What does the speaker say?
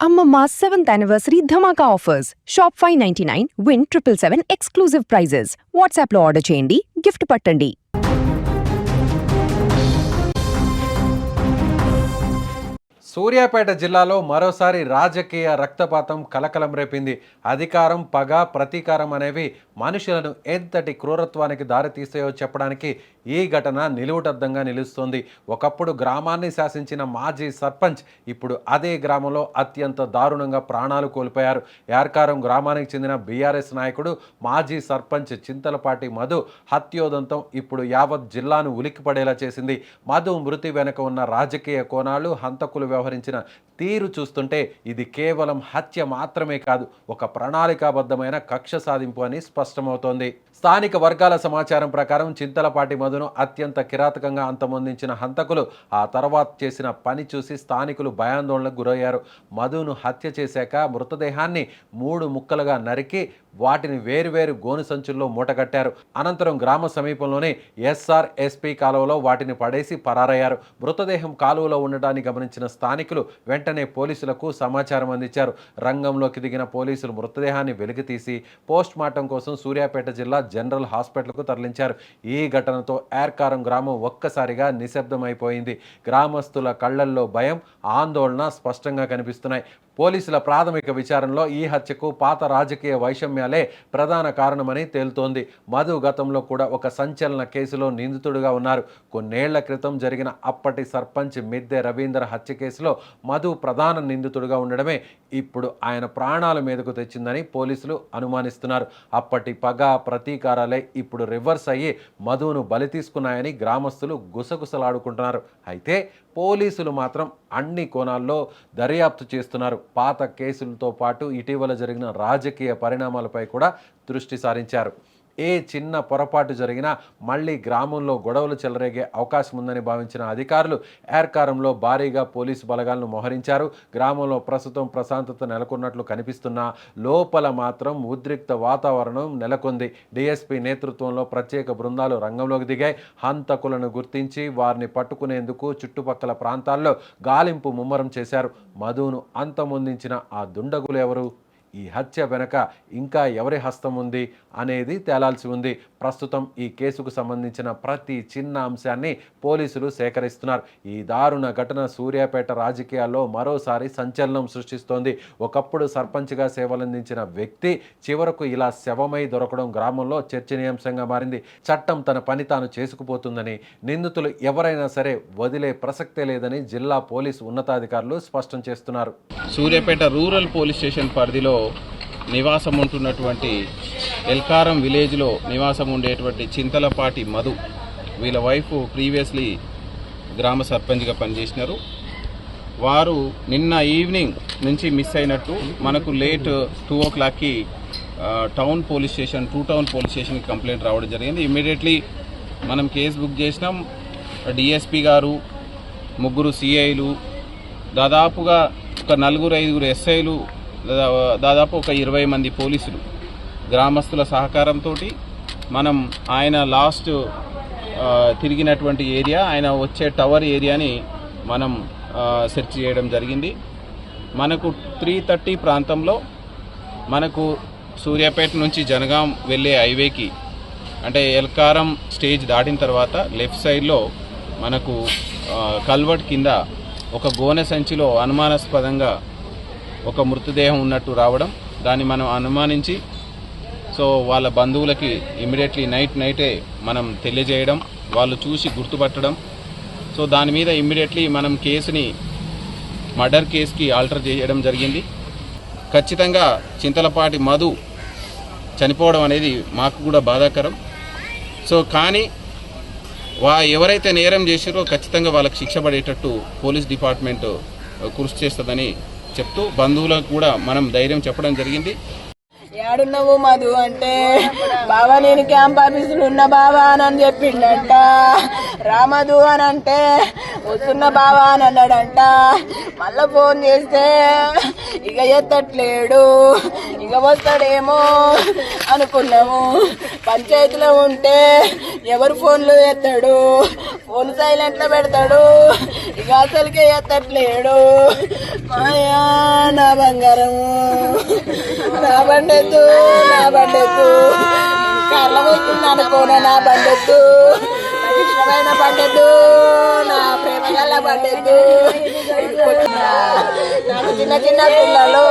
Ammamma's 7th anniversary Dhamaka offers. Shop 599, win 777 exclusive prizes. WhatsApp లో order చేయండి, gift పట్టండి. సూర్యాపేట జిల్లాలో మరోసారి రాజకీయ రక్తపాతం కలకలం రేపింది. అధికారం, పగ, ప్రతీకారం అనేవి మనుషులను ఎంతటి క్రూరత్వానికి దారితీస్తాయో చెప్పడానికి ఈ ఘటన నిలువుటద్దంగా నిలుస్తోంది. ఒకప్పుడు గ్రామాన్ని శాసించిన మాజీ సర్పంచ్ ఇప్పుడు అదే గ్రామంలో అత్యంత దారుణంగా ప్రాణాలు కోల్పోయారు. యార్కారం గ్రామానికి చెందిన బీఆర్ఎస్ నాయకుడు మాజీ సర్పంచ్ చింతలపాటి మధు హత్యోదంతం ఇప్పుడు యావత్ జిల్లాను ఉలిక్కిపడేలా చేసింది. మధు మృతి వెనుక ఉన్న రాజకీయ కోణాలు, హంతకులు వ్యవహరించిన తీరు చూస్తుంటే ఇది కేవలం హత్య మాత్రమే కాదు, ఒక ప్రణాళికాబద్ధమైన కక్ష సాధింపు అని స్పష్టమవుతోంది. స్థానిక వర్గాల సమాచారం ప్రకారం చింతలపాటి మధును అత్యంత కిరాతకంగా అంతమొందించిన హంతకులు ఆ తర్వాత చేసిన పని చూసి స్థానికులు భయాందోళనకు గురయ్యారు. మధును హత్య చేశాక మృతదేహాన్ని 3 ముక్కలుగా నరికి వాటిని వేరువేరు గోను సంచుల్లో మూటగట్టారు. అనంతరం గ్రామ సమీపంలోనే ఎస్ఆర్ఎస్పీ కాలువలో వాటిని పడేసి పరారయ్యారు. మృతదేహం కాలువలో ఉండటాన్ని గమనించిన స్థానికులు వెంటనే పోలీసులకు సమాచారం అందించారు. రంగంలోకి దిగిన పోలీసులు మృతదేహాన్ని వెలికితీసి పోస్ట్ మార్టం కోసం సూర్యాపేట జిల్లా జనరల్ హాస్పిటల్కు తరలించారు. ఈ ఘటనతో యార్కారం గ్రామం ఒక్కసారిగా నిశ్శబ్దమైపోయింది. గ్రామస్తుల కళ్లల్లో భయం, ఆందోళన స్పష్టంగా కనిపిస్తున్నాయి. పోలీసుల ప్రాథమిక విచారణలో ఈ హత్యకు పాత రాజకీయ వైషమ్యాలే ప్రధాన కారణమని తేలుతోంది. మధు గతంలో కూడా ఒక సంచలన కేసులో నిందితుడిగా ఉన్నారు. కొన్నేళ్ల క్రితం జరిగిన అప్పటి సర్పంచ్ మిద్దె రవీందర్ హత్య కేసులో మధు ప్రధాన నిందితుడిగా ఉండడమే ఇప్పుడు ఆయన ప్రాణాల మీదకు తెచ్చిందని పోలీసులు అనుమానిస్తున్నారు. అప్పటి పగ, ప్రతీకారాలే ఇప్పుడు రివర్స్ అయ్యి మధును బలి తీసుకున్నాయని గ్రామస్తులు గుసగుసలాడుకుంటున్నారు. అయితే పోలీసులు మాత్రం అన్ని కోణాల్లో దర్యాప్తు చేస్తున్నారు. పాత కేసులతో పాటు ఇటీవల జరిగిన రాజకీయ పరిణామాలపై కూడా దృష్టి సారించారు. ఏ చిన్న పొరపాటు జరిగినా మళ్ళీ గ్రామంలో గొడవలు చెలరేగే అవకాశం ఉందని భావించిన అధికారులు యార్కారంలో భారీగా పోలీసు బలగాలను మోహరించారు. గ్రామంలో ప్రస్తుతం ప్రశాంతత నెలకొన్నట్లు కనిపిస్తున్నా లోపల మాత్రం ఉద్రిక్త వాతావరణం నెలకొంది. డీఎస్పీ నేతృత్వంలో ప్రత్యేక బృందాలు రంగంలోకి దిగాయి. హంతకులను గుర్తించి వారిని పట్టుకునేందుకు చుట్టుపక్కల ప్రాంతాల్లో గాలింపు ముమ్మరం చేశారు. మధును అంతమొందించిన ఆ దుండగులు ఎవరు? ఈ హత్య వెనక ఇంకా ఎవరి హస్తం ఉంది అనేది తేలాల్సి ఉంది. ప్రస్తుతం ఈ కేసుకు సంబంధించిన ప్రతి చిన్న అంశాన్ని పోలీసులు సేకరిస్తున్నారు. ఈ దారుణ ఘటన సూర్యాపేట రాజకీయాల్లో మరోసారి సంచలనం సృష్టిస్తోంది. ఒకప్పుడు సర్పంచ్గా సేవలందించిన వ్యక్తి చివరకు ఇలా శవమై దొరకడం గ్రామంలో చర్చనీయాంశంగా మారింది. చట్టం తన పని తాను చేసుకుపోతుందని, నిందితులు ఎవరైనా సరే వదిలే ప్రసక్తే లేదని జిల్లా పోలీసు ఉన్నతాధికారులు స్పష్టం చేస్తున్నారు. సూర్యాపేట రూరల్ పోలీస్ స్టేషన్ పరిధిలో నివాసం ఉంటున్నటువంటి ఎల్కారం విలేజ్లో నివాసం ఉండేటువంటి చింతలపాటి మధు, వీళ్ళ వైఫ్ ప్రీవియస్లీ గ్రామ సర్పంచ్గా పనిచేసినారు. వారు నిన్న ఈవినింగ్ నుంచి మిస్ అయినట్టు మనకు లేట్ 2 o'clockకి టౌన్ పోలీస్ స్టేషన్కి కంప్లైంట్ రావడం జరిగింది. ఇమ్మీడియట్లీ మనం కేసు బుక్ చేసినాం. డిఎస్పీ గారు, 3 సిఐలు, దాదాపుగా ఒక 4-5 ఎస్ఐలు, దాదాపు ఒక 20 మంది పోలీసులు, గ్రామస్తుల సహకారంతో మనం ఆయన లాస్ట్ తిరిగినటువంటి ఏరియా, ఆయన వచ్చే టవర్ ఏరియాని మనం సెర్చ్ చేయడం జరిగింది. మనకు 3:30 ప్రాంతంలో మనకు సూర్యాపేట నుంచి జనగాం వెళ్ళే హైవేకి, అంటే ఎల్కారం స్టేజ్ దాటిన తర్వాత లెఫ్ట్ సైడ్లో మనకు కల్వర్ట్ కింద ఒక గోనె సంచిలో అనుమానాస్పదంగా ఒక మృతదేహం ఉన్నట్టు రావడం, దాన్ని మనం అనుమానించి సో వాళ్ళ బంధువులకి ఇమ్మీడియట్లీ నైటే మనం తెలియజేయడం, వాళ్ళు చూసి గుర్తుపట్టడం. సో దాని మీద ఇమ్మీడియట్లీ మనం కేసుని మర్డర్ కేసుకి ఆల్టర్ చేయడం జరిగింది. ఖచ్చితంగా చింతలపాటి మధు చనిపోవడం అనేది మాకు కూడా బాధాకరం. సో కానీ ఎవరైతే నేరం చేశారో ఖచ్చితంగా వాళ్ళకి శిక్ష పడేటట్టు పోలీస్ డిపార్ట్మెంట్ కృషి చేస్తుందని చెప్తూ బంధువులకు కూడా మనం ధైర్యం చెప్పడం జరిగింది. ఏడున్నావు మధు అంటే, బావా నేను క్యాంప్ ఆఫీసులు ఉన్న బావా అని చెప్పిండంట. రామధు అని అంటే వస్తున్న బావా అని అన్నాడంట. మళ్ళా ఫోన్ చేస్తే ఇక ఎత్తట్లేడు. ఇక వస్తాడేమో అనుకున్నాము. పంచాయతీలో ఉంటే ఎవరు ఫోన్లు ఎత్తాడు, ఫోన్ సైలెంట్ లో పెడతాడు. ఇక అసలుకే ఎత్తట్లేడు. మాయా నా బంగారము, నా బండెత్తు, నా బండెత్తు, కళ్ళ వస్తుంది అనుకోనా, నా బండెత్తు, నాకు ఇష్టమైన బండెత్తు, నా ప్రేమ గల బండెత్తు. నాకు చిన్న చిన్న పిల్లలు